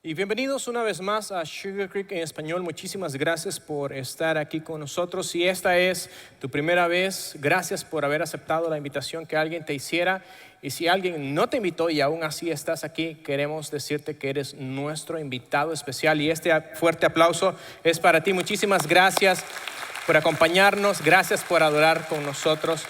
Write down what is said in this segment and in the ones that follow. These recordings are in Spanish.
Y bienvenidos una vez más a Sugar Creek en español. Muchísimas gracias por estar aquí con nosotros. Si esta es tu primera vez, gracias por haber aceptado la invitación que alguien te hiciera. Y si alguien no te invitó y aún así estás aquí, queremos decirte que eres nuestro invitado especial. Y este fuerte aplauso es para ti. Muchísimas gracias por acompañarnos. Gracias por adorar con nosotros.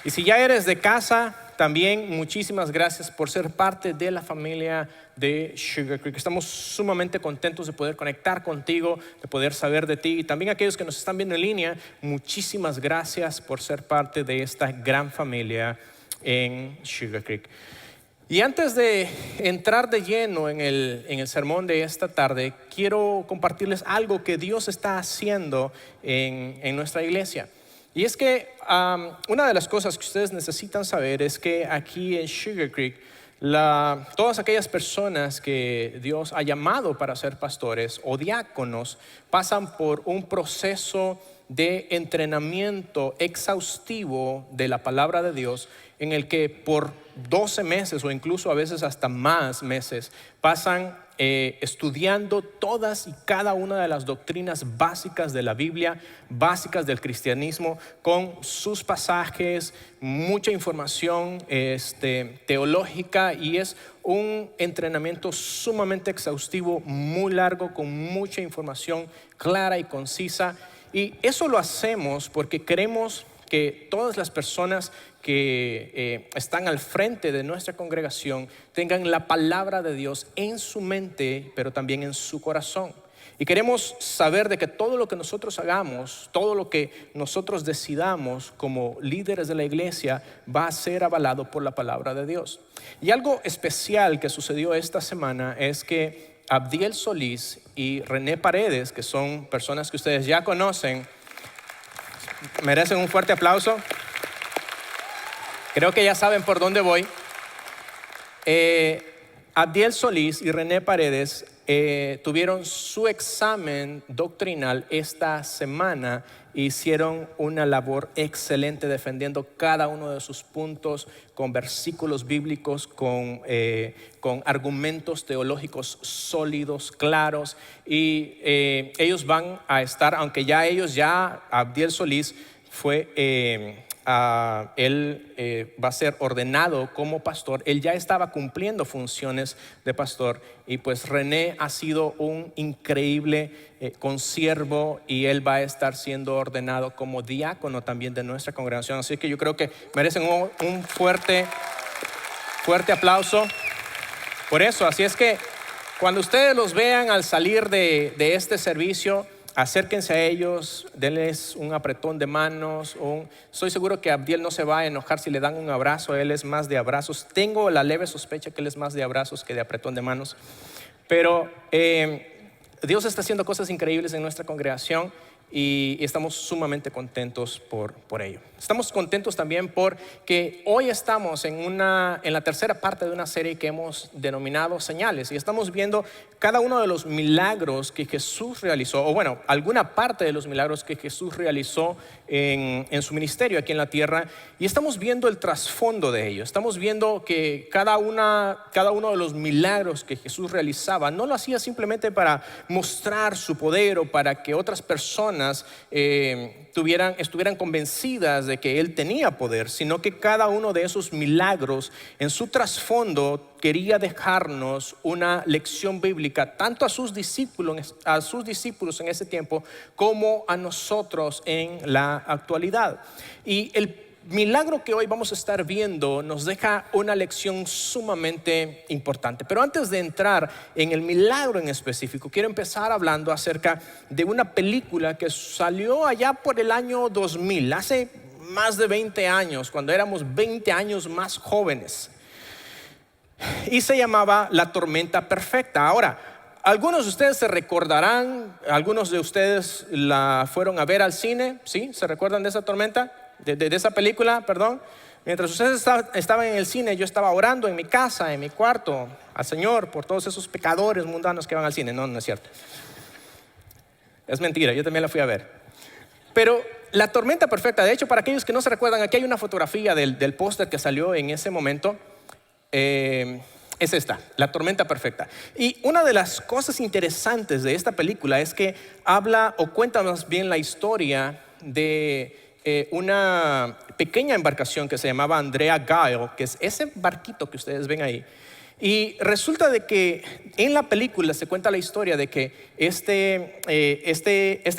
Y si ya eres de casa, también muchísimas gracias por ser parte de la familia de Sugar Creek. Estamos sumamente contentos de poder conectar contigo, de poder saber de ti. Y también aquellos que nos están viendo en línea, muchísimas gracias por ser parte de esta gran familia en Sugar Creek. Y antes de entrar de lleno en el sermón de esta tarde, quiero compartirles algo que Dios está haciendo en nuestra iglesia. Y es que una de las cosas que ustedes necesitan saber es que aquí en Sugar Creek, todas aquellas personas que Dios ha llamado para ser pastores o diáconos pasan por un proceso de entrenamiento exhaustivo de la palabra de Dios, en el que por 12 meses o incluso a veces hasta más meses pasan estudiando todas y cada una de las doctrinas básicas de la Biblia, básicas del cristianismo, con sus pasajes, mucha información teológica, y es un entrenamiento sumamente exhaustivo, muy largo, con mucha información clara y concisa. Y eso lo hacemos porque queremos que todas las personas que están al frente de nuestra congregación tengan la palabra de Dios en su mente, pero también en su corazón. Y queremos saber de que todo lo que nosotros hagamos, todo lo que nosotros decidamos como líderes de la iglesia va a ser avalado por la palabra de Dios. Y algo especial que sucedió esta semana es que Abdiel Solís y René Paredes, que son personas que ustedes ya conocen, merecen un fuerte aplauso. Creo que ya saben por dónde voy. Abdiel Solís y René Paredes tuvieron su examen doctrinal esta semana. Hicieron una labor excelente defendiendo cada uno de sus puntos con versículos bíblicos, con argumentos teológicos sólidos, claros. Y ellos van a estar, aunque Abdiel Solís fue... él va a ser ordenado como pastor. Él ya estaba cumpliendo funciones de pastor, y pues René ha sido un increíble consiervo, y él va a estar siendo ordenado como diácono también de nuestra congregación. Así que yo creo que merecen un fuerte aplauso por eso. Así es que cuando ustedes los vean al salir de este servicio, acérquense a ellos, denles un apretón de manos. Estoy seguro que Abdiel no se va a enojar si le dan un abrazo. Él es más de abrazos. Tengo la leve sospecha que él es más de abrazos que de apretón de manos. Pero Dios está haciendo cosas increíbles en nuestra congregación, y estamos sumamente contentos por ello. Estamos contentos también porque hoy estamos en la tercera parte de una serie que hemos denominado Señales, y estamos viendo cada uno de los milagros que Jesús realizó, o bueno, alguna parte de los milagros que Jesús realizó en su ministerio aquí en la tierra, y estamos viendo el trasfondo de ello. Estamos viendo que cada uno de los milagros que Jesús realizaba no lo hacía simplemente para mostrar su poder o para que otras personas estuvieran convencidas de que él tenía poder, sino que cada uno de esos milagros en su trasfondo quería dejarnos una lección bíblica, tanto a sus discípulos en ese tiempo como a nosotros en la actualidad. Y el milagro que hoy vamos a estar viendo nos deja una lección sumamente importante. Pero antes de entrar en el milagro en específico, quiero empezar hablando acerca de una película que salió allá por el año 2000, hace más de 20 años, cuando éramos 20 años más jóvenes, y se llamaba La Tormenta Perfecta. Ahora, algunos de ustedes se recordarán, algunos de ustedes la fueron a ver al cine, ¿sí? ¿Se recuerdan de esa tormenta? De esa película, perdón. Mientras ustedes estaban en el cine, yo estaba orando en mi casa, en mi cuarto, al Señor por todos esos pecadores mundanos que van al cine. No es cierto. Es mentira, yo también la fui a ver. Pero La Tormenta Perfecta, de hecho, para aquellos que no se recuerdan, aquí hay una fotografía del póster que salió en ese momento. Es esta, La tormenta perfecta. Y una de las cosas interesantes de esta película es que habla o cuenta más bien la historia de una pequeña embarcación que se llamaba Andrea Gail, que es ese barquito que ustedes ven ahí. Y resulta de que en la película se cuenta la historia de que esta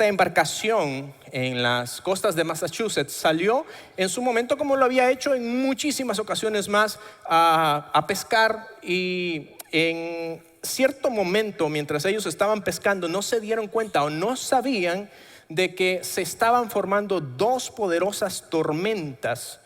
embarcación en las costas de Massachusetts salió en su momento, como lo había hecho en muchísimas ocasiones más, a pescar, y en cierto momento mientras ellos estaban pescando no se dieron cuenta o no sabían de que se estaban formando dos poderosas tormentas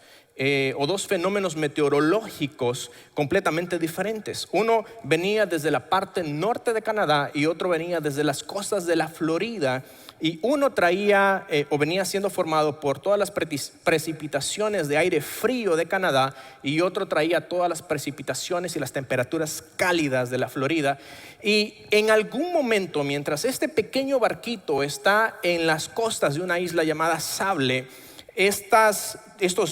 o dos fenómenos meteorológicos completamente diferentes. Uno venía desde la parte norte de Canadá y otro venía desde las costas de la Florida, y uno traía o venía siendo formado por todas las precipitaciones de aire frío de Canadá, y otro traía todas las precipitaciones y las temperaturas cálidas de la Florida. Y en algún momento, mientras este pequeño barquito está en las costas de una isla llamada Sable, estos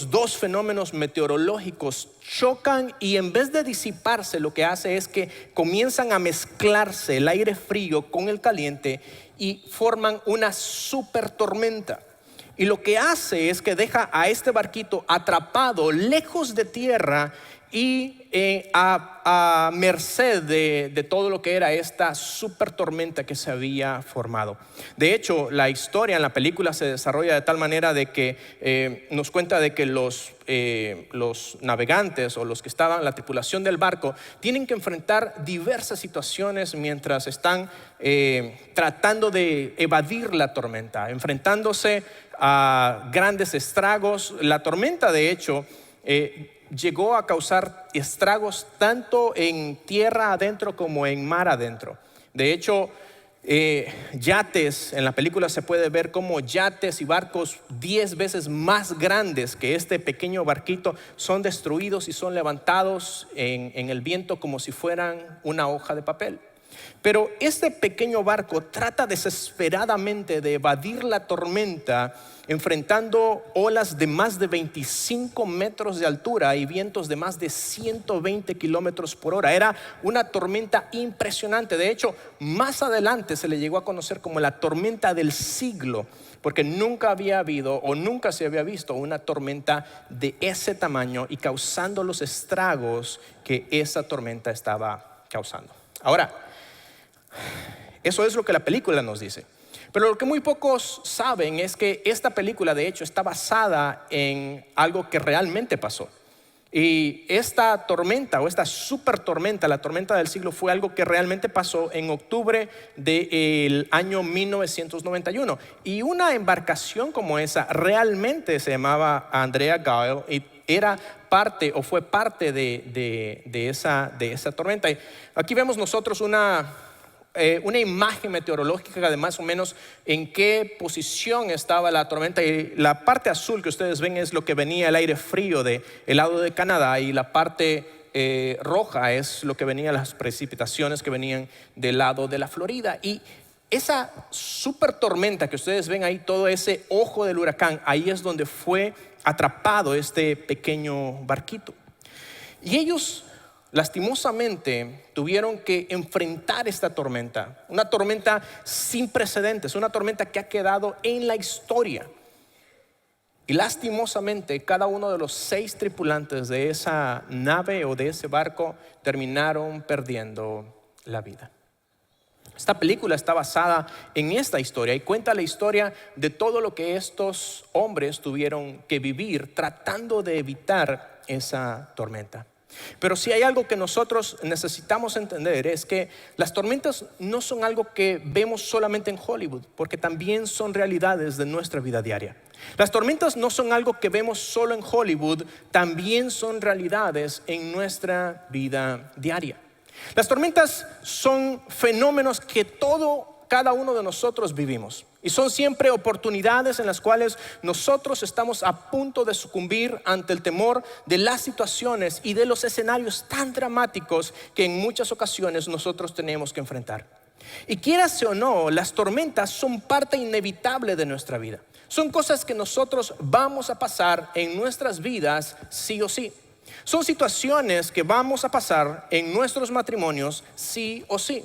dos fenómenos meteorológicos chocan, y en vez de disiparse, lo que hace es que comienzan a mezclarse el aire frío con el caliente y forman una super tormenta. Y lo que hace es que deja a este barquito atrapado lejos de tierra y a merced de todo lo que era esta super tormenta que se había formado. De hecho, la historia en la película se desarrolla de tal manera de que nos cuenta de que los navegantes o los que estaban, la tripulación del barco, tienen que enfrentar diversas situaciones mientras están tratando de evadir la tormenta, enfrentándose a grandes estragos. La tormenta, de hecho, llegó a causar estragos tanto en tierra adentro como en mar adentro. De hecho, yates, en la película se puede ver como yates y barcos 10 veces más grandes que este pequeño barquito son destruidos y son levantados en el viento como si fueran una hoja de papel. Pero este pequeño barco trata desesperadamente de evadir la tormenta, enfrentando olas de más de 25 metros de altura y vientos de más de 120 kilómetros por hora. Era una tormenta impresionante. De hecho, más adelante se le llegó a conocer como la tormenta del siglo, porque nunca había habido o nunca se había visto una tormenta de ese tamaño y causando los estragos que esa tormenta estaba causando. Ahora, eso es lo que la película nos dice. Pero lo que muy pocos saben es que esta película, de hecho, está basada en algo que realmente pasó. Y esta tormenta o esta super tormenta, la tormenta del siglo, fue algo que realmente pasó en octubre del año 1991. Y una embarcación como esa realmente se llamaba Andrea Gail y era parte o fue parte de esa tormenta. Y aquí vemos nosotros una imagen meteorológica de más o menos en qué posición estaba la tormenta, y la parte azul que ustedes ven es lo que venía el aire frío del lado de Canadá, y la parte roja es lo que venía las precipitaciones que venían del lado de la Florida. Y esa super tormenta que ustedes ven ahí, todo ese ojo del huracán, ahí es donde fue atrapado este pequeño barquito. Y ellos lastimosamente tuvieron que enfrentar esta tormenta, una tormenta sin precedentes, una tormenta que ha quedado en la historia. Y lastimosamente cada uno de los 6 tripulantes de esa nave o de ese barco terminaron perdiendo la vida. Esta película está basada en esta historia y cuenta la historia de todo lo que estos hombres tuvieron que vivir tratando de evitar esa tormenta. Pero si hay algo que nosotros necesitamos entender, es que las tormentas no son algo que vemos solamente en Hollywood, porque también son realidades de nuestra vida diaria. Las tormentas no son algo que vemos solo en Hollywood, también son realidades en nuestra vida diaria. Las tormentas son fenómenos que cada uno de nosotros vivimos, y son siempre oportunidades en las cuales nosotros estamos a punto de sucumbir ante el temor de las situaciones y de los escenarios tan dramáticos que en muchas ocasiones nosotros tenemos que enfrentar. Y quieras o no, las tormentas son parte inevitable de nuestra vida. Son cosas que nosotros vamos a pasar en nuestras vidas sí o sí. Son situaciones que vamos a pasar en nuestros matrimonios sí o sí.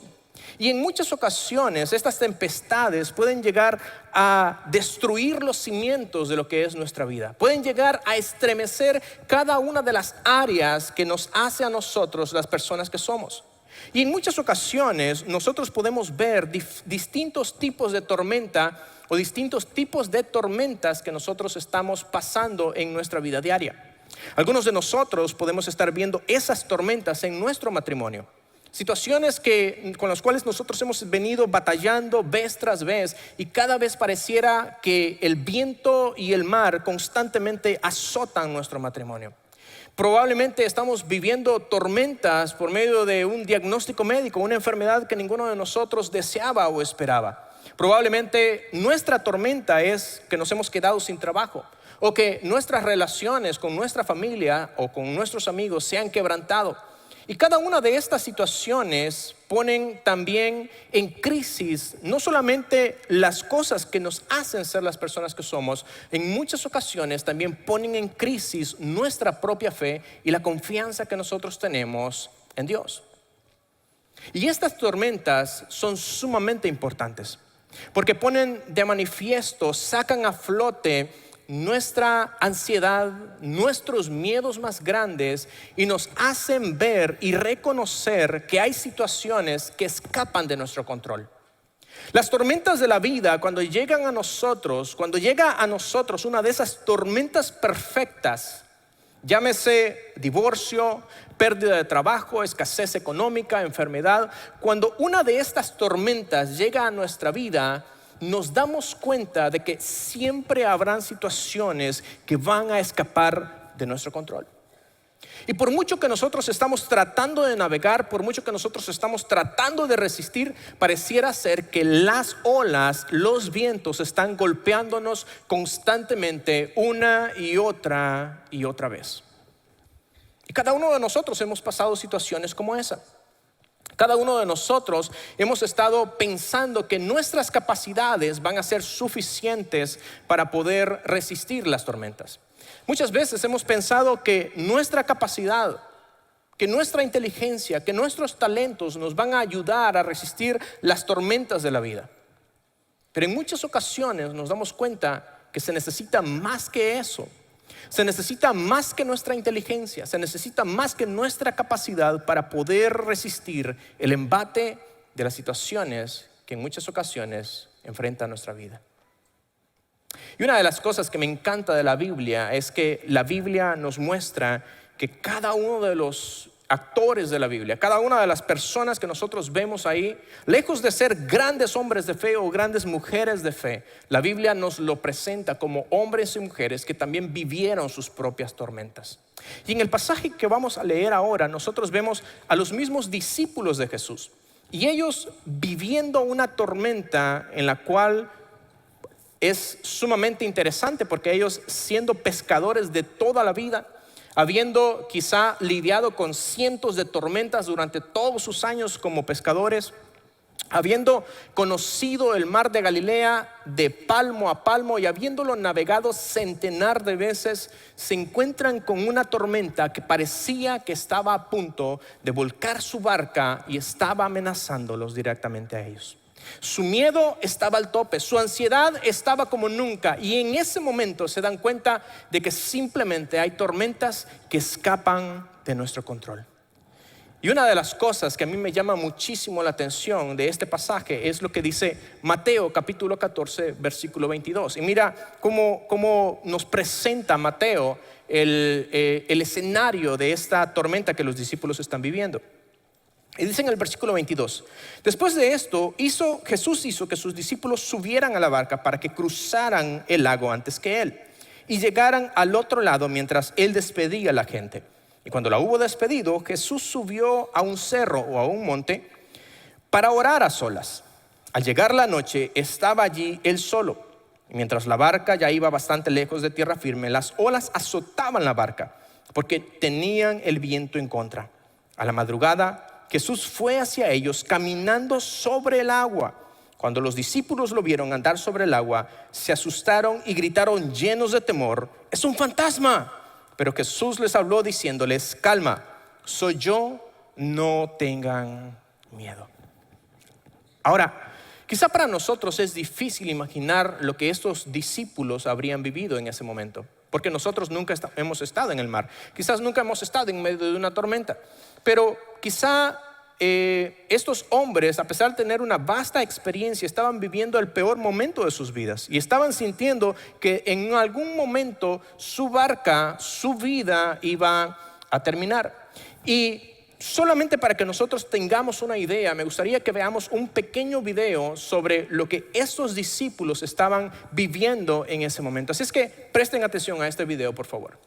Y en muchas ocasiones estas tempestades pueden llegar a destruir los cimientos de lo que es nuestra vida. Pueden llegar a estremecer cada una de las áreas que nos hace a nosotros las personas que somos. Y en muchas ocasiones nosotros podemos ver distintos tipos de tormenta o distintos tipos de tormentas que nosotros estamos pasando en nuestra vida diaria. Algunos de nosotros podemos estar viendo esas tormentas en nuestro matrimonio. Situaciones con las cuales nosotros hemos venido batallando vez tras vez, y cada vez pareciera que el viento y el mar constantemente azotan nuestro matrimonio. Probablemente estamos viviendo tormentas por medio de un diagnóstico médico, una enfermedad que ninguno de nosotros deseaba o esperaba. Probablemente nuestra tormenta es que nos hemos quedado sin trabajo, o que nuestras relaciones con nuestra familia o con nuestros amigos se han quebrantado. Y cada una de estas situaciones ponen también en crisis no solamente las cosas que nos hacen ser las personas que somos, en muchas ocasiones también ponen en crisis nuestra propia fe y la confianza que nosotros tenemos en Dios. Y estas tormentas son sumamente importantes porque ponen de manifiesto, sacan a flote nuestra ansiedad, nuestros miedos más grandes, y nos hacen ver y reconocer que hay situaciones que escapan de nuestro control. Las tormentas de la vida, cuando llegan a nosotros, cuando llega a nosotros una de esas tormentas perfectas, llámese divorcio, pérdida de trabajo, escasez económica, enfermedad, cuando una de estas tormentas llega a nuestra vida, nos damos cuenta de que siempre habrán situaciones que van a escapar de nuestro control. Y por mucho que nosotros estamos tratando de navegar, por mucho que nosotros estamos tratando de resistir, pareciera ser que las olas, los vientos están golpeándonos constantemente una y otra vez. Y cada uno de nosotros hemos pasado situaciones como esa. Cada uno de nosotros hemos estado pensando que nuestras capacidades van a ser suficientes para poder resistir las tormentas. Muchas veces hemos pensado que nuestra capacidad, que nuestra inteligencia, que nuestros talentos nos van a ayudar a resistir las tormentas de la vida. Pero en muchas ocasiones nos damos cuenta que se necesita más que eso. Se necesita más que nuestra inteligencia, se necesita más que nuestra capacidad para poder resistir el embate de las situaciones que en muchas ocasiones enfrentan nuestra vida. Y una de las cosas que me encanta de la Biblia es que la Biblia nos muestra que cada uno de los actores de la Biblia, cada una de las personas que nosotros vemos ahí, lejos de ser grandes hombres de fe o grandes mujeres de fe, la Biblia nos lo presenta como hombres y mujeres que también vivieron sus propias tormentas. Y en el pasaje que vamos a leer ahora, nosotros vemos a los mismos discípulos de Jesús, y ellos viviendo una tormenta en la cual es sumamente interesante, porque ellos, siendo pescadores de toda la vida, habiendo quizá lidiado con cientos de tormentas durante todos sus años como pescadores, habiendo conocido el mar de Galilea de palmo a palmo y habiéndolo navegado centenar de veces, se encuentran con una tormenta que parecía que estaba a punto de volcar su barca y estaba amenazándolos directamente a ellos. Su miedo estaba al tope, su ansiedad estaba como nunca, y en ese momento se dan cuenta de que simplemente hay tormentas que escapan de nuestro control. Y una de las cosas que a mí me llama muchísimo la atención de este pasaje es lo que dice Mateo capítulo 14 versículo 22. Y mira cómo nos presenta Mateo el escenario de esta tormenta que los discípulos están viviendo. Y dice en el versículo 22: después de esto Jesús hizo que sus discípulos subieran a la barca para que cruzaran el lago antes que él y llegaran al otro lado mientras él despedía a la gente. Y cuando la hubo despedido, Jesús subió a un cerro o a un monte para orar a solas. Al llegar la noche estaba allí él solo. Y mientras la barca ya iba bastante lejos de tierra firme, las olas azotaban la barca porque tenían el viento en contra. A la madrugada Jesús fue hacia ellos caminando sobre el agua. Cuando los discípulos lo vieron andar sobre el agua, se asustaron y gritaron llenos de temor: ¡es un fantasma! Pero Jesús les habló diciéndoles: calma, soy yo, no tengan miedo. Ahora, quizá para nosotros es difícil imaginar lo que estos discípulos habrían vivido en ese momento, porque nosotros nunca hemos estado en el mar. Quizás nunca hemos estado en medio de una tormenta. Pero quizá estos hombres, a pesar de tener una vasta experiencia, estaban viviendo el peor momento de sus vidas y estaban sintiendo que en algún momento su barca, su vida iba a terminar. Y solamente para que nosotros tengamos una idea, me gustaría que veamos un pequeño video sobre lo que estos discípulos estaban viviendo en ese momento. Así es que presten atención a este video, por favor.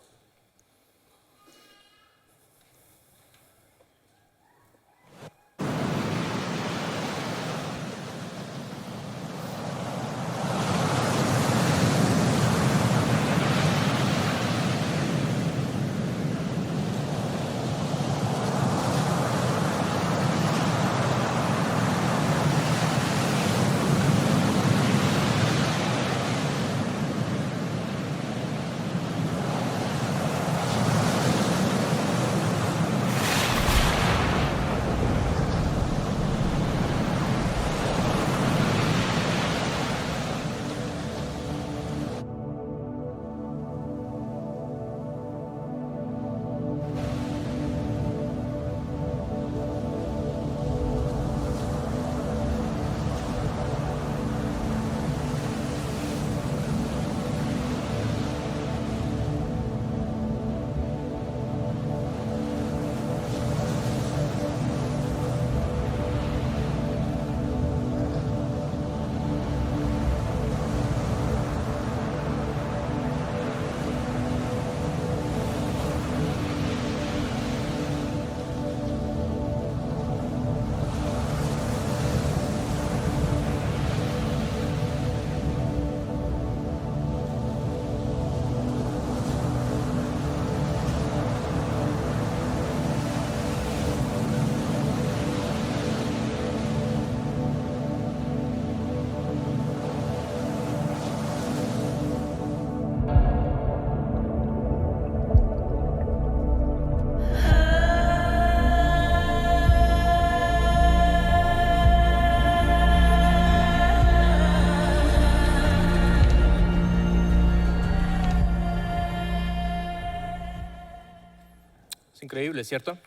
Increíble, ¿cierto?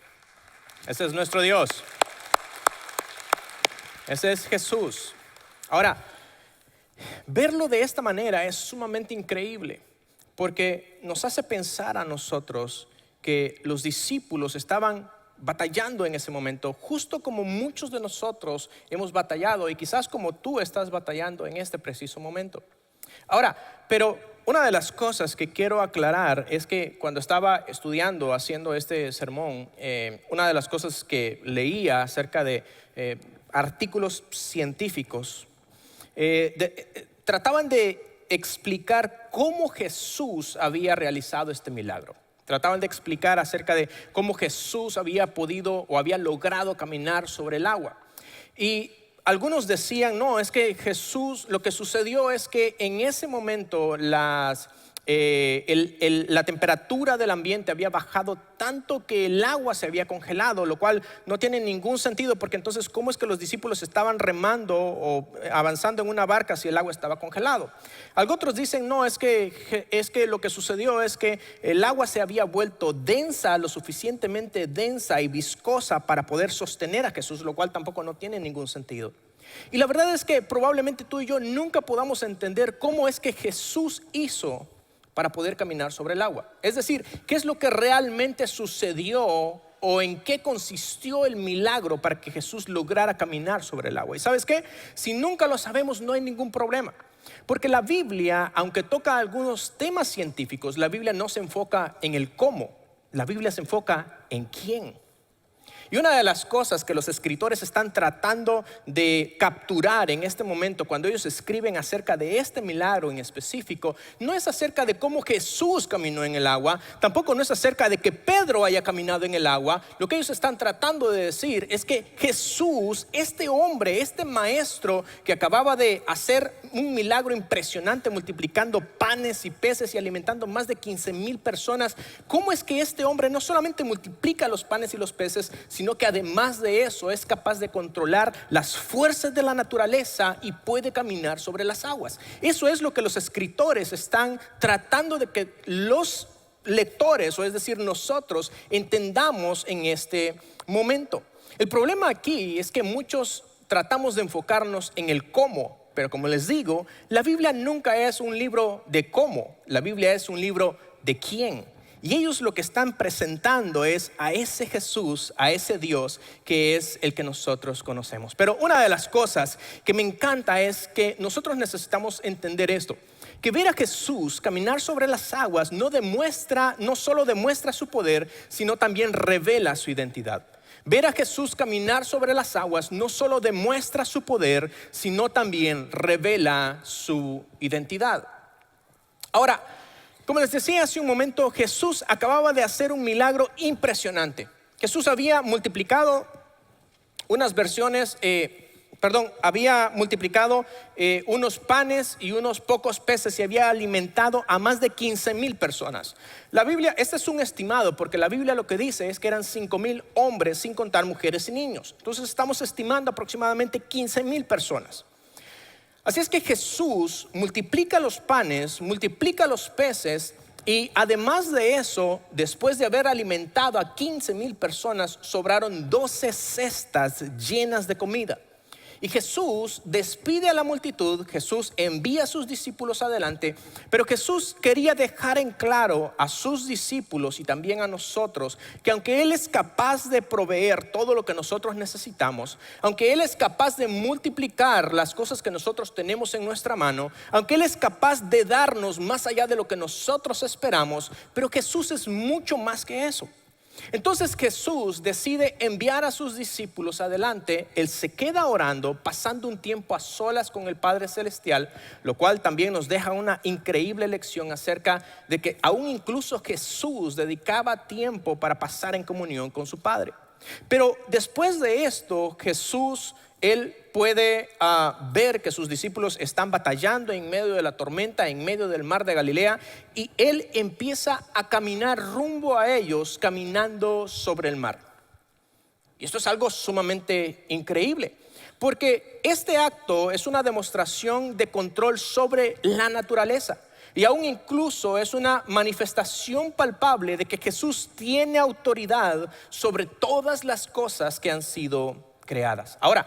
Ese es nuestro Dios. Ese es Jesús. Ahora, verlo de esta manera es sumamente increíble, porque nos hace pensar a nosotros que los discípulos estaban batallando en ese momento, justo como muchos de nosotros hemos batallado, y quizás como tú estás batallando en este preciso momento. Ahora, pero una de las cosas que quiero aclarar es que cuando estaba estudiando, haciendo este sermón, una de las cosas que leía acerca de artículos científicos, trataban de explicar cómo Jesús había realizado este milagro. Trataban de explicar acerca de cómo Jesús había podido o había logrado caminar sobre el agua. Y algunos decían, no, es que Jesús, lo que sucedió es que en ese momento la temperatura del ambiente había bajado tanto que el agua se había congelado, lo cual no tiene ningún sentido, porque entonces ¿cómo es que los discípulos estaban remando o avanzando en una barca si el agua estaba congelado? Otros dicen, no, es que lo que sucedió es que el agua se había vuelto densa, lo suficientemente densa y viscosa para poder sostener a Jesús, lo cual tampoco no tiene ningún sentido. Y la verdad es que probablemente tú y yo nunca podamos entender cómo es que Jesús hizo para poder caminar sobre el agua. Es decir, ¿qué es lo que realmente sucedió o en qué consistió el milagro para que Jesús lograra caminar sobre el agua? Y ¿sabes qué? Si nunca lo sabemos, no hay ningún problema. Porque la Biblia, aunque toca algunos temas científicos, la Biblia no se enfoca en el cómo. La Biblia se enfoca en quién. Y una de las cosas que los escritores están tratando de capturar en este momento, cuando ellos escriben acerca de este milagro en específico, no es acerca de cómo Jesús caminó en el agua, tampoco no es acerca de que Pedro haya caminado en el agua. Lo que ellos están tratando de decir es que Jesús, este hombre, este maestro que acababa de hacer un milagro impresionante multiplicando panes y peces y alimentando más de 15,000 personas, ¿cómo es que este hombre no solamente multiplica los panes y los peces, sino que además de eso es capaz de controlar las fuerzas de la naturaleza y puede caminar sobre las aguas? Eso es lo que los escritores están tratando de que los lectores, o es decir, nosotros, entendamos en este momento. El problema aquí es que muchos tratamos de enfocarnos en el cómo, pero como les digo, la Biblia nunca es un libro de cómo, la Biblia es un libro de quién. Y ellos lo que están presentando es a ese Jesús, a ese Dios que es el que nosotros conocemos. Pero una de las cosas que me encanta es que nosotros necesitamos entender esto: que ver a Jesús caminar sobre las aguas no solo demuestra su poder, sino también revela su identidad. Ver a Jesús caminar sobre las aguas no solo demuestra su poder, sino también revela su identidad. Ahora, como les decía hace un momento, Jesús acababa de hacer un milagro impresionante. Jesús había multiplicado unos panes y unos pocos peces y había alimentado a más de 15,000 personas. La Biblia, este es un estimado, porque la Biblia lo que dice es que eran 5,000 hombres, sin contar mujeres y niños. Entonces estamos estimando aproximadamente 15,000 personas. Así es que Jesús multiplica los panes, multiplica los peces, y además de eso, después de haber alimentado a 15,000 personas, sobraron 12 cestas llenas de comida. Y Jesús despide a la multitud, Jesús envía a sus discípulos adelante, pero Jesús quería dejar en claro a sus discípulos y también a nosotros que aunque Él es capaz de proveer todo lo que nosotros necesitamos, aunque Él es capaz de multiplicar las cosas que nosotros tenemos en nuestra mano, aunque Él es capaz de darnos más allá de lo que nosotros esperamos, pero Jesús es mucho más que eso. Entonces Jesús decide enviar a sus discípulos adelante. Él se queda orando, pasando un tiempo a solas con el Padre Celestial, lo cual también nos deja una increíble lección acerca de que aún incluso Jesús dedicaba tiempo para pasar en comunión con su Padre. Pero después de esto, Jesús, Él puede ver que sus discípulos están batallando en medio de la tormenta, en medio del mar de Galilea, y Él empieza a caminar rumbo a ellos, caminando sobre el mar. Y esto es algo sumamente increíble, porque este acto es una demostración de control sobre la naturaleza. Y aún incluso es una manifestación palpable de que Jesús tiene autoridad sobre todas las cosas que han sido creadas. Ahora,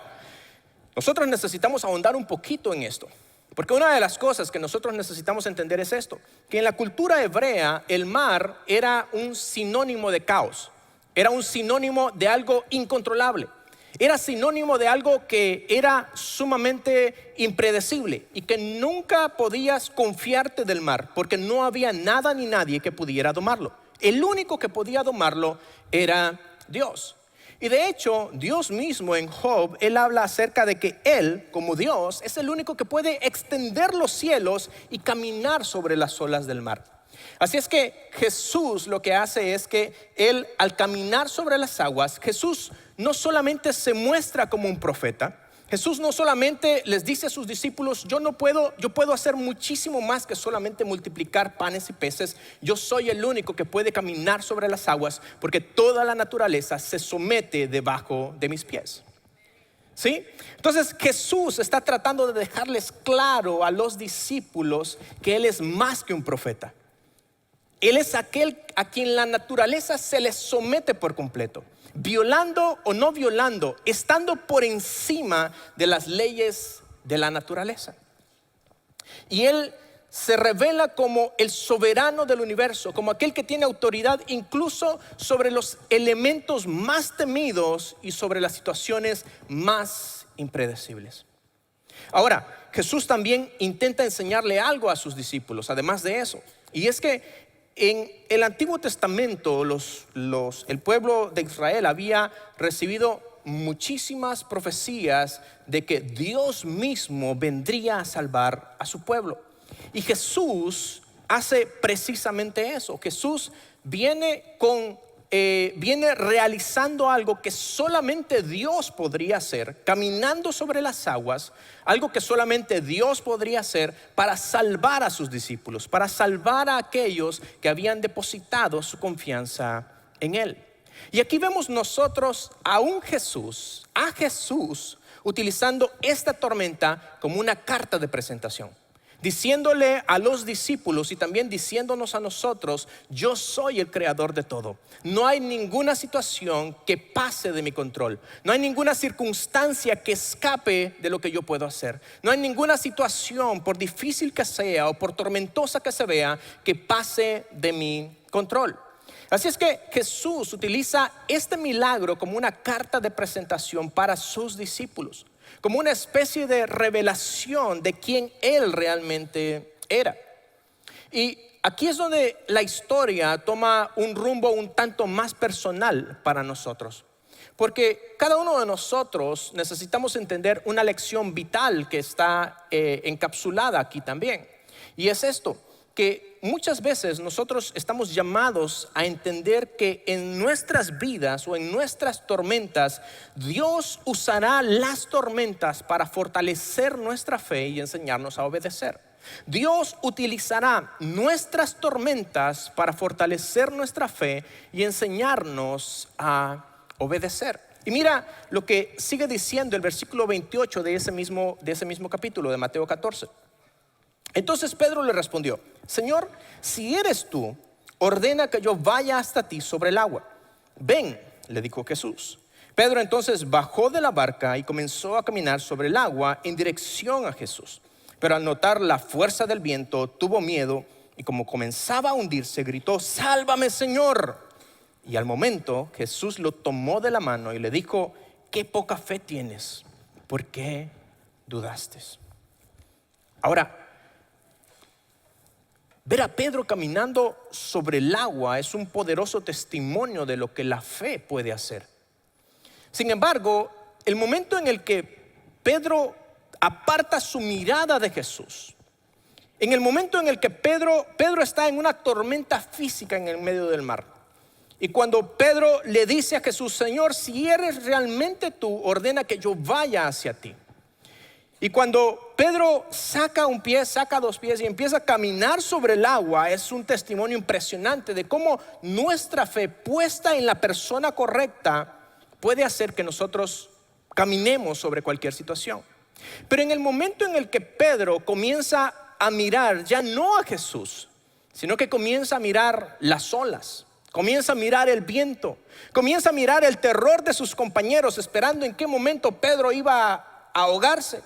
nosotros necesitamos ahondar un poquito en esto, porque una de las cosas que nosotros necesitamos entender es esto: que en la cultura hebrea el mar era un sinónimo de caos, era un sinónimo de algo incontrolable, era sinónimo de algo que era sumamente impredecible y que nunca podías confiarte del mar, porque no había nada ni nadie que pudiera domarlo. El único que podía domarlo era Dios. Y de hecho, Dios mismo en Job, Él habla acerca de que Él, como Dios, es el único que puede extender los cielos y caminar sobre las olas del mar. Así es que Jesús lo que hace es que Él, al caminar sobre las aguas, Jesús no solamente se muestra como un profeta. Jesús no solamente les dice a sus discípulos: yo puedo hacer muchísimo más que solamente multiplicar panes y peces. Yo soy el único que puede caminar sobre las aguas, porque toda la naturaleza se somete debajo de mis pies. ¿Sí? Entonces Jesús está tratando de dejarles claro a los discípulos que Él es más que un profeta. Él es aquel a quien la naturaleza se le somete por completo, violando o no violando, estando por encima de las leyes de la naturaleza. Y Él se revela como el soberano del universo, como aquel que tiene autoridad incluso sobre los elementos más temidos y sobre las situaciones más impredecibles. Ahora, Jesús también intenta enseñarle algo a sus discípulos, además de eso, y es que en el Antiguo Testamento el pueblo de Israel había recibido muchísimas profecías de que Dios mismo vendría a salvar a su pueblo. Y Jesús hace precisamente eso. Jesús viene realizando algo que solamente Dios podría hacer, caminando sobre las aguas, algo que solamente Dios podría hacer para salvar a sus discípulos, para salvar a aquellos que habían depositado su confianza en Él. Y aquí vemos nosotros a Jesús utilizando esta tormenta como una carta de presentación, diciéndole a los discípulos y también diciéndonos a nosotros: yo soy el creador de todo. No hay ninguna situación que pase de mi control. No hay ninguna circunstancia que escape de lo que yo puedo hacer. No hay ninguna situación, por difícil que sea o por tormentosa que se vea, que pase de mi control. Así es que Jesús utiliza este milagro como una carta de presentación para sus discípulos, como una especie de revelación de quién Él realmente era. Y aquí es donde la historia toma un rumbo un tanto más personal para nosotros, porque cada uno de nosotros necesitamos entender una lección vital que está encapsulada aquí también. Y es esto: que muchas veces nosotros estamos llamados a entender que en nuestras vidas o en nuestras tormentas, Dios usará las tormentas para fortalecer nuestra fe y enseñarnos a obedecer. Dios utilizará nuestras tormentas para fortalecer nuestra fe y enseñarnos a obedecer. Y mira lo que sigue diciendo el versículo 28 de ese mismo capítulo de Mateo 14. Entonces Pedro le respondió: Señor, si eres tú, ordena que yo vaya hasta ti sobre el agua. Ven, le dijo Jesús. Pedro entonces bajó de la barca y comenzó a caminar sobre el agua en dirección a Jesús. Pero al notar la fuerza del viento, tuvo miedo y como comenzaba a hundirse, gritó: Sálvame, Señor. Y al momento Jesús lo tomó de la mano y le dijo: qué poca fe tienes, ¿por qué dudaste? Ahora, ver a Pedro caminando sobre el agua es un poderoso testimonio de lo que la fe puede hacer. Sin embargo, el momento en el que Pedro aparta su mirada de Jesús, en el momento en el que Pedro está en una tormenta física en el medio del mar, y cuando Pedro le dice a Jesús: Señor, si eres realmente tú, ordena que yo vaya hacia ti. Y cuando Pedro saca un pie, saca dos pies y empieza a caminar sobre el agua, es un testimonio impresionante de cómo nuestra fe puesta en la persona correcta puede hacer que nosotros caminemos sobre cualquier situación. Pero en el momento en el que Pedro comienza a mirar ya no a Jesús, sino que comienza a mirar las olas, comienza a mirar el viento, comienza a mirar el terror de sus compañeros, esperando en qué momento Pedro iba a ahogarse.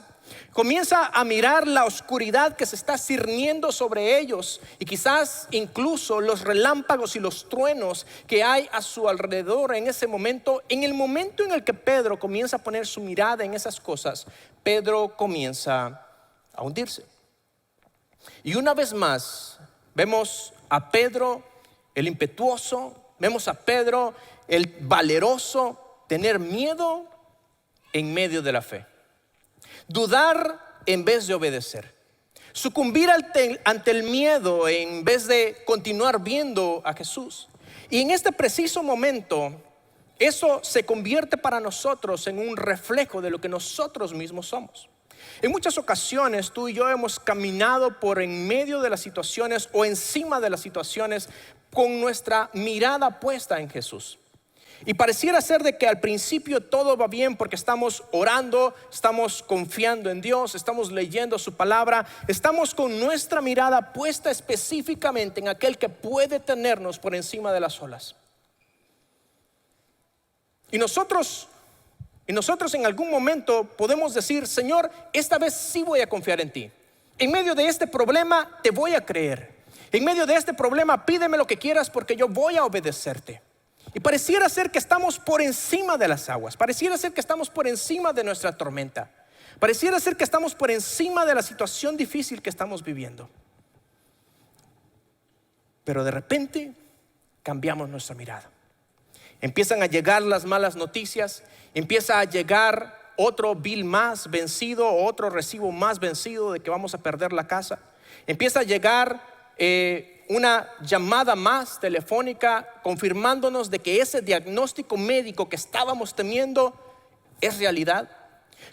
Comienza a mirar la oscuridad que se está ciñendo sobre ellos y quizás incluso los relámpagos y los truenos que hay a su alrededor en ese momento. En el momento en el que Pedro comienza a poner su mirada en esas cosas, Pedro comienza a hundirse. Y una vez más vemos a Pedro el impetuoso, vemos a Pedro el valeroso tener miedo en medio de la fe. Dudar en vez de obedecer. Sucumbir ante el miedo en vez de continuar viendo a Jesús. Y en este preciso momento, eso se convierte para nosotros en un reflejo de lo que nosotros mismos somos. En muchas ocasiones tú y yo hemos caminado por en medio de las situaciones o encima de las situaciones con nuestra mirada puesta en Jesús. Y pareciera ser de que al principio todo va bien porque estamos orando, estamos confiando en Dios, estamos leyendo su palabra, estamos con nuestra mirada puesta específicamente en aquel que puede tenernos por encima de las olas. Y nosotros en algún momento podemos decir: Señor, esta vez sí voy a confiar en ti. En medio de este problema te voy a creer. En medio de este problema pídeme lo que quieras porque yo voy a obedecerte. Y pareciera ser que estamos por encima de las aguas. Pareciera ser que estamos por encima de nuestra tormenta. Pareciera ser que estamos por encima de la situación difícil que estamos viviendo. Pero de repente cambiamos nuestra mirada. Empiezan a llegar las malas noticias, empieza a llegar otro bill más vencido, otro recibo más vencido de que vamos a perder la casa. Empieza a llegar una llamada más telefónica confirmándonos de que ese diagnóstico médico que estábamos temiendo es realidad.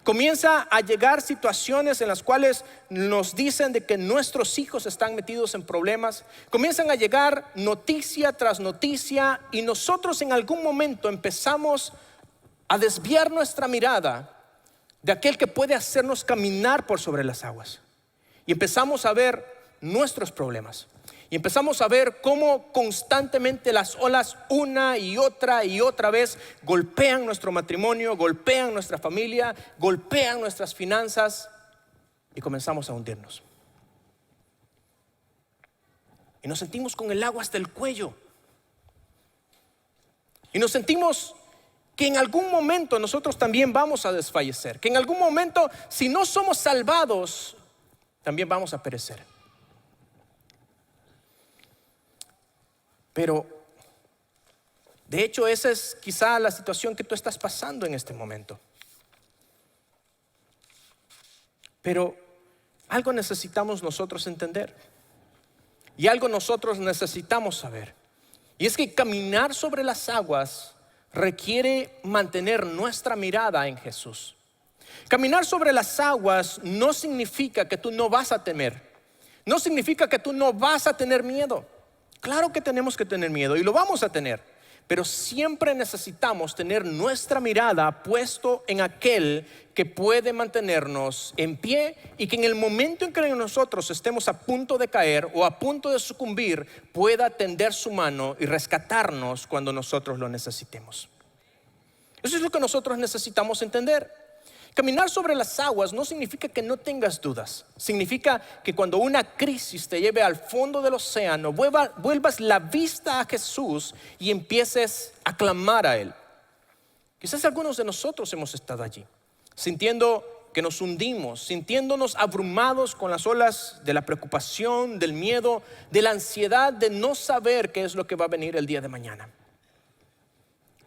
Comienza a llegar situaciones en las cuales nos dicen de que nuestros hijos están metidos en problemas. Comienzan a llegar noticia tras noticia y nosotros en algún momento empezamos a desviar nuestra mirada de aquel que puede hacernos caminar por sobre las aguas. Y empezamos a ver nuestros problemas. Y empezamos a ver cómo constantemente las olas una y otra vez golpean nuestro matrimonio, golpean nuestra familia, golpean nuestras finanzas y comenzamos a hundirnos. Y nos sentimos con el agua hasta el cuello. Y nos sentimos que en algún momento nosotros también vamos a desfallecer. Que en algún momento, si no somos salvados, también vamos a perecer. Pero de hecho esa es quizá la situación que tú estás pasando en este momento. Pero algo necesitamos nosotros entender. Y algo nosotros necesitamos saber. Y es que caminar sobre las aguas requiere mantener nuestra mirada en Jesús. Caminar sobre las aguas no significa que tú no vas a temer. No significa que tú no vas a tener miedo. Claro que tenemos que tener miedo y lo vamos a tener, pero siempre necesitamos tener nuestra mirada puesto en aquel que puede mantenernos en pie y que en el momento en que nosotros estemos a punto de caer o a punto de sucumbir, pueda tender su mano y rescatarnos cuando nosotros lo necesitemos. Eso es lo que nosotros necesitamos entender. Caminar sobre las aguas no significa que no tengas dudas. Significa que cuando una crisis te lleve al fondo del océano, vuelvas la vista a Jesús y empieces a clamar a Él. Quizás algunos de nosotros hemos estado allí, sintiendo que nos hundimos, sintiéndonos abrumados con las olas de la preocupación, del miedo, de la ansiedad de no saber qué es lo que va a venir el día de mañana.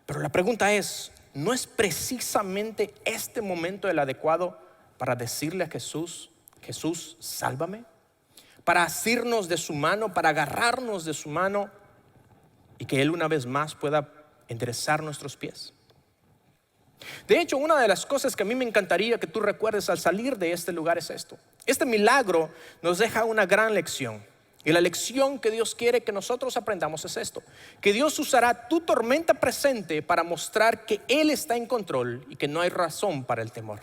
Pero la pregunta es, ¿no es precisamente este momento el adecuado para decirle a Jesús, Jesús, sálvame? Para asirnos de su mano, para agarrarnos de su mano y que Él una vez más pueda enderezar nuestros pies. De hecho, una de las cosas que a mí me encantaría que tú recuerdes al salir de este lugar es esto. Este milagro nos deja una gran lección. Y la lección que Dios quiere que nosotros aprendamos es esto: que Dios usará tu tormenta presente para mostrar que Él está en control y que no hay razón para el temor.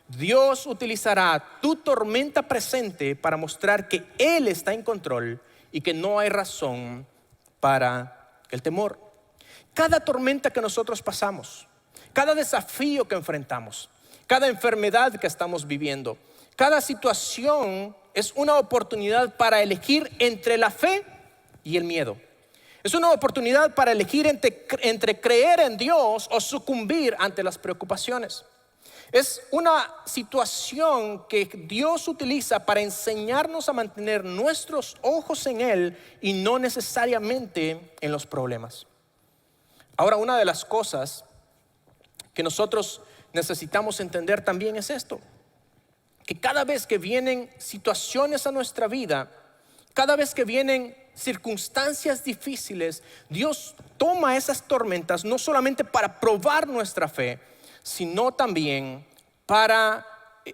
Dios utilizará tu tormenta presente para mostrar que Él está en control y que no hay razón para el temor. Cada tormenta que nosotros pasamos, cada desafío que enfrentamos, cada enfermedad que estamos viviendo, cada situación es una oportunidad para elegir entre la fe y el miedo. Es una oportunidad para elegir entre creer en Dios o sucumbir ante las preocupaciones. Es una situación que Dios utiliza para enseñarnos a mantener nuestros ojos en Él y no necesariamente en los problemas. Ahora, una de las cosas que nosotros necesitamos entender también es esto: que cada vez que vienen situaciones a nuestra vida, cada vez que vienen circunstancias difíciles, Dios toma esas tormentas no solamente para probar nuestra fe, sino también para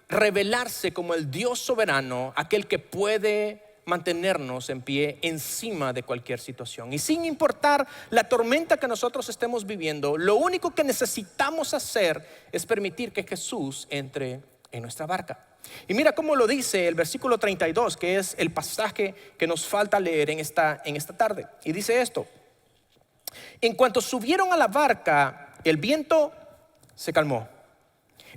revelarse como el Dios soberano, aquel que puede mantenernos en pie encima de cualquier situación. Y sin importar la tormenta que nosotros estemos viviendo, lo único que necesitamos hacer es permitir que Jesús entre en nuestra barca. Y mira cómo lo dice el versículo 32, que es el pasaje que nos falta leer en esta tarde. Y dice esto: en cuanto subieron a la barca, el viento se calmó.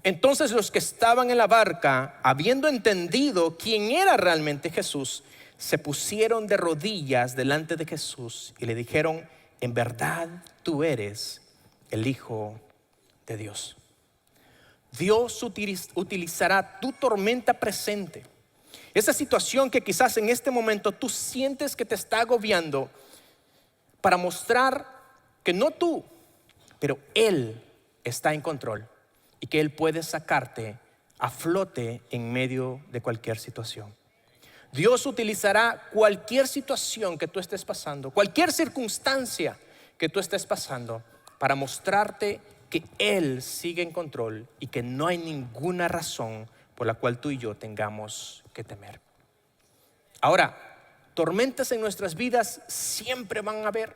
Entonces los que estaban en la barca, habiendo entendido quién era realmente Jesús, se pusieron de rodillas delante de Jesús y le dijeron: en verdad tú eres el Hijo de Dios. Dios utilizará tu tormenta presente Esa situación que quizás en este momento tú sientes que te está agobiando, para mostrar que no tú, pero Él está en control y que Él puede sacarte a flote en medio de cualquier situación. Dios utilizará cualquier situación que tú estés pasando, cualquier circunstancia que tú estés pasando, para mostrarte que Él sigue en control y que no hay ninguna razón por la cual tú y yo tengamos que temer. Ahora, tormentas en nuestras vidas siempre van a haber.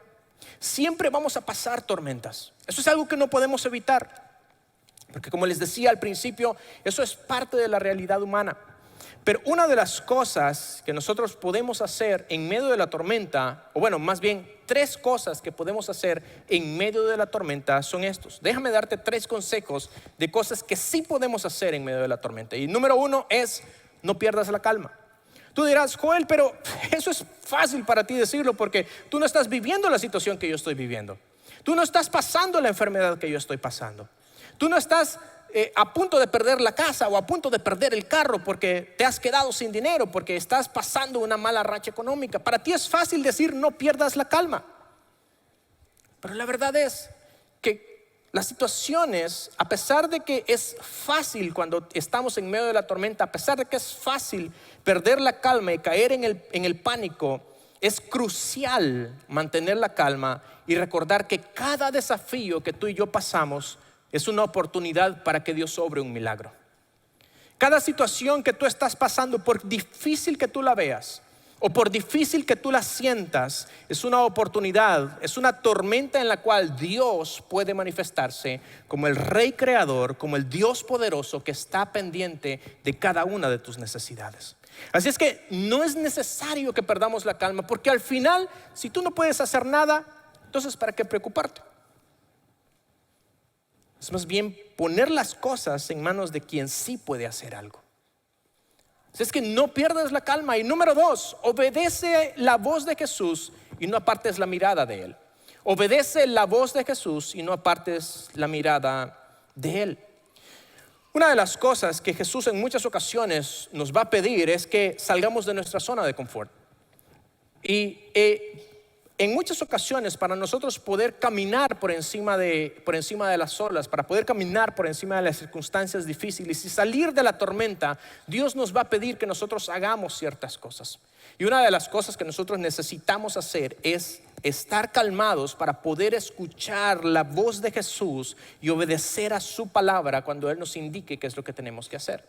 Siempre vamos a pasar tormentas. Eso es algo que no podemos evitar, porque como les decía al principio, eso es parte de la realidad humana. Pero una de las cosas que nosotros podemos hacer en medio de la tormenta, o bueno, más bien 3 cosas que podemos hacer en medio de la tormenta son estos. Déjame darte 3 consejos de cosas que sí podemos hacer en medio de la tormenta. Y número 1 es: no pierdas la calma. Tú dirás: Joel, pero eso es fácil para ti decirlo, porque tú no estás viviendo la situación que yo estoy viviendo. Tú no estás pasando la enfermedad que yo estoy pasando. Tú no estás a punto de perder la casa o a punto de perder el carro porque te has quedado sin dinero, porque estás pasando una mala racha económica. Para ti es fácil decir: no pierdas la calma. Pero la verdad es que las situaciones, a pesar de que es fácil cuando estamos en medio de la tormenta, a pesar de que es fácil perder la calma y caer en el pánico, es crucial mantener la calma y recordar que cada desafío que tú y yo pasamos es una oportunidad para que Dios obre un milagro. Cada situación que tú estás pasando, por difícil que tú la veas o por difícil que tú la sientas, es una oportunidad, es una tormenta en la cual Dios puede manifestarse como el Rey Creador, como el Dios poderoso que está pendiente de cada una de tus necesidades. Así es que no es necesario que perdamos la calma, porque al final, si tú no puedes hacer nada, entonces ¿para qué preocuparte? Es más bien poner las cosas en manos de quien sí puede hacer algo. Así es que no pierdas la calma. Y número 2, obedece la voz de Jesús y no apartes la mirada de Él. Obedece la voz de Jesús y no apartes la mirada de Él. Una de las cosas que Jesús en muchas ocasiones nos va a pedir es que salgamos de nuestra zona de confort. Y en muchas ocasiones, para nosotros poder caminar por encima de las olas, para poder caminar por encima de las circunstancias difíciles y salir de la tormenta, Dios nos va a pedir que nosotros hagamos ciertas cosas. Y una de las cosas que nosotros necesitamos hacer es estar calmados para poder escuchar la voz de Jesús y obedecer a su palabra cuando Él nos indique qué es lo que tenemos que hacer.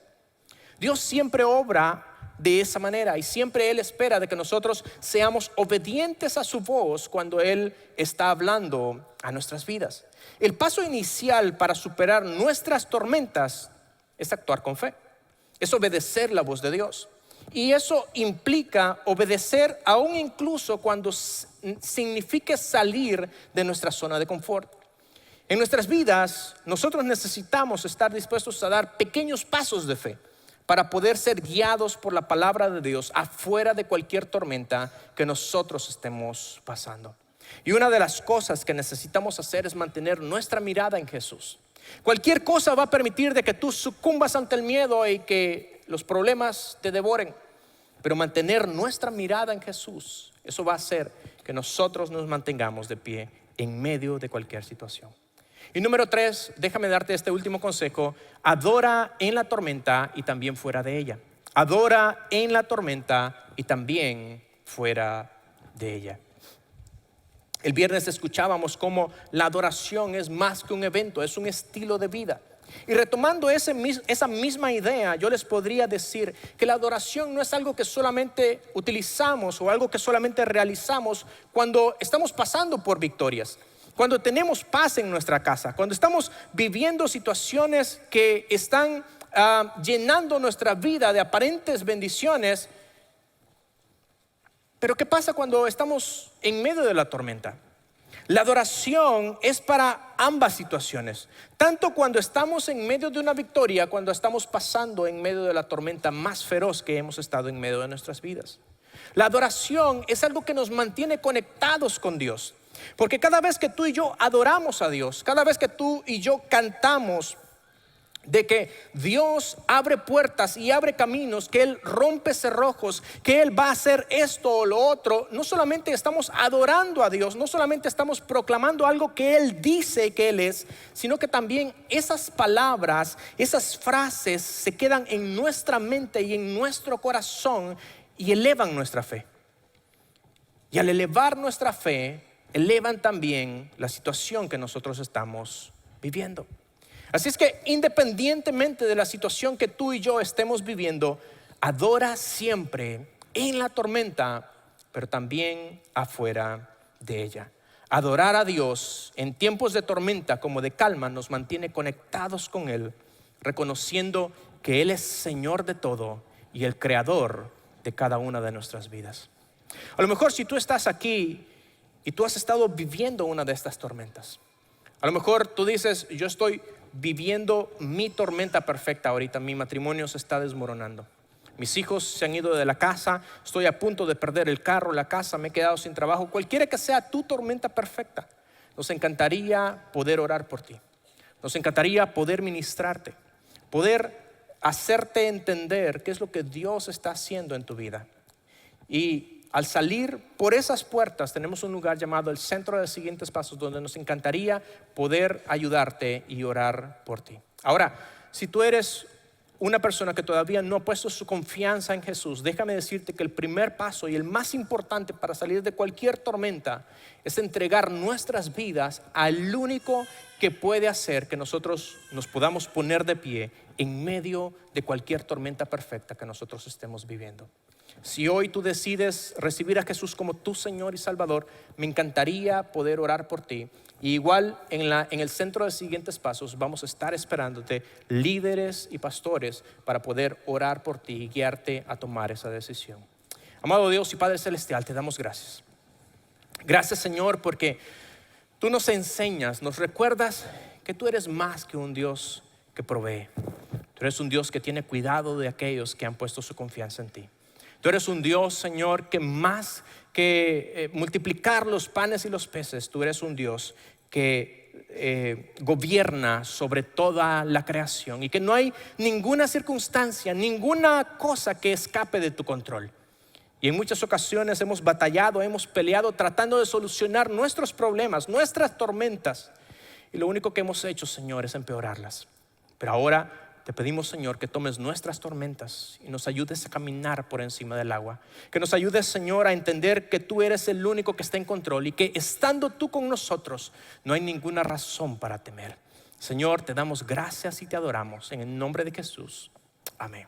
Dios siempre obra de esa manera y siempre Él espera de que nosotros seamos obedientes a su voz cuando Él está hablando a nuestras vidas. El paso inicial para superar nuestras tormentas es actuar con fe, es obedecer la voz de Dios. Y eso implica obedecer aún incluso cuando signifique salir de nuestra zona de confort. En nuestras vidas nosotros necesitamos estar dispuestos a dar pequeños pasos de fe para poder ser guiados por la palabra de Dios afuera de cualquier tormenta que nosotros estemos pasando. Y una de las cosas que necesitamos hacer es mantener nuestra mirada en Jesús. Cualquier cosa va a permitir de que tú sucumbas ante el miedo y que los problemas te devoren, pero mantener nuestra mirada en Jesús, eso va a hacer que nosotros nos mantengamos de pie en medio de cualquier situación. Y número 3, déjame darte este último consejo: adora en la tormenta y también fuera de ella. Adora en la tormenta y también fuera de ella. El viernes escuchábamos cómo la adoración es más que un evento, es un estilo de vida. Y retomando esa misma idea, yo les podría decir que la adoración no es algo que solamente utilizamos o algo que solamente realizamos cuando estamos pasando por victorias, cuando tenemos paz en nuestra casa, cuando estamos viviendo situaciones que están llenando nuestra vida de aparentes bendiciones. Pero ¿qué pasa cuando estamos en medio de la tormenta? La adoración es para ambas situaciones, tanto cuando estamos en medio de una victoria, cuando estamos pasando en medio de la tormenta más feroz que hemos estado en medio de nuestras vidas. La adoración es algo que nos mantiene conectados con Dios, porque cada vez que tú y yo adoramos a Dios, cada vez que tú y yo cantamos de que Dios abre puertas y abre caminos, que Él rompe cerrojos, que Él va a hacer esto o lo otro, no solamente estamos adorando a Dios, no solamente estamos proclamando algo que Él dice que Él es, sino que también esas palabras, esas frases se quedan en nuestra mente y en nuestro corazón y elevan nuestra fe. Y al elevar nuestra fe, elevan también la situación que nosotros estamos viviendo. Así es que independientemente de la situación que tú y yo estemos viviendo, adora siempre en la tormenta, pero también afuera de ella. Adorar a Dios en tiempos de tormenta como de calma nos mantiene conectados con Él, reconociendo que Él es Señor de todo y el creador de cada una de nuestras vidas. A lo mejor si tú estás aquí y tú has estado viviendo una de estas tormentas, a lo mejor tú dices, yo estoy viviendo mi tormenta perfecta ahorita, mi matrimonio se está desmoronando, mis hijos se han ido de la casa, estoy a punto de perder el carro, la casa, me he quedado sin trabajo. Cualquiera que sea tu tormenta perfecta, nos encantaría poder orar por ti, nos encantaría poder ministrarte, poder hacerte entender qué es lo que Dios está haciendo en tu vida. Y al salir por esas puertas tenemos un lugar llamado el Centro de Siguientes Pasos, donde nos encantaría poder ayudarte y orar por ti. Ahora, si tú eres una persona que todavía no ha puesto su confianza en Jesús, déjame decirte que el primer paso y el más importante para salir de cualquier tormenta es entregar nuestras vidas al único que puede hacer que nosotros nos podamos poner de pie en medio de cualquier tormenta perfecta que nosotros estemos viviendo. Si hoy tú decides recibir a Jesús como tu Señor y Salvador, me encantaría poder orar por ti. Y igual en el Centro de Siguientes Pasos vamos a estar esperándote líderes y pastores para poder orar por ti y guiarte a tomar esa decisión. Amado Dios y Padre Celestial, te damos gracias. Gracias, Señor, porque tú nos enseñas, nos recuerdas que tú eres más que un Dios que provee. Tú eres un Dios que tiene cuidado de aquellos que han puesto su confianza en ti. Tú eres un Dios, Señor, que más que multiplicar los panes y los peces, tú eres un Dios que gobierna sobre toda la creación y que no hay ninguna circunstancia, ninguna cosa que escape de tu control. Y en muchas ocasiones hemos batallado, hemos peleado tratando de solucionar nuestros problemas, nuestras tormentas. Y lo único que hemos hecho, Señor, es empeorarlas. Pero ahora te pedimos, Señor, que tomes nuestras tormentas y nos ayudes a caminar por encima del agua. Que nos ayudes, Señor, a entender que tú eres el único que está en control y que estando tú con nosotros no hay ninguna razón para temer. Señor, te damos gracias y te adoramos en el nombre de Jesús. Amén.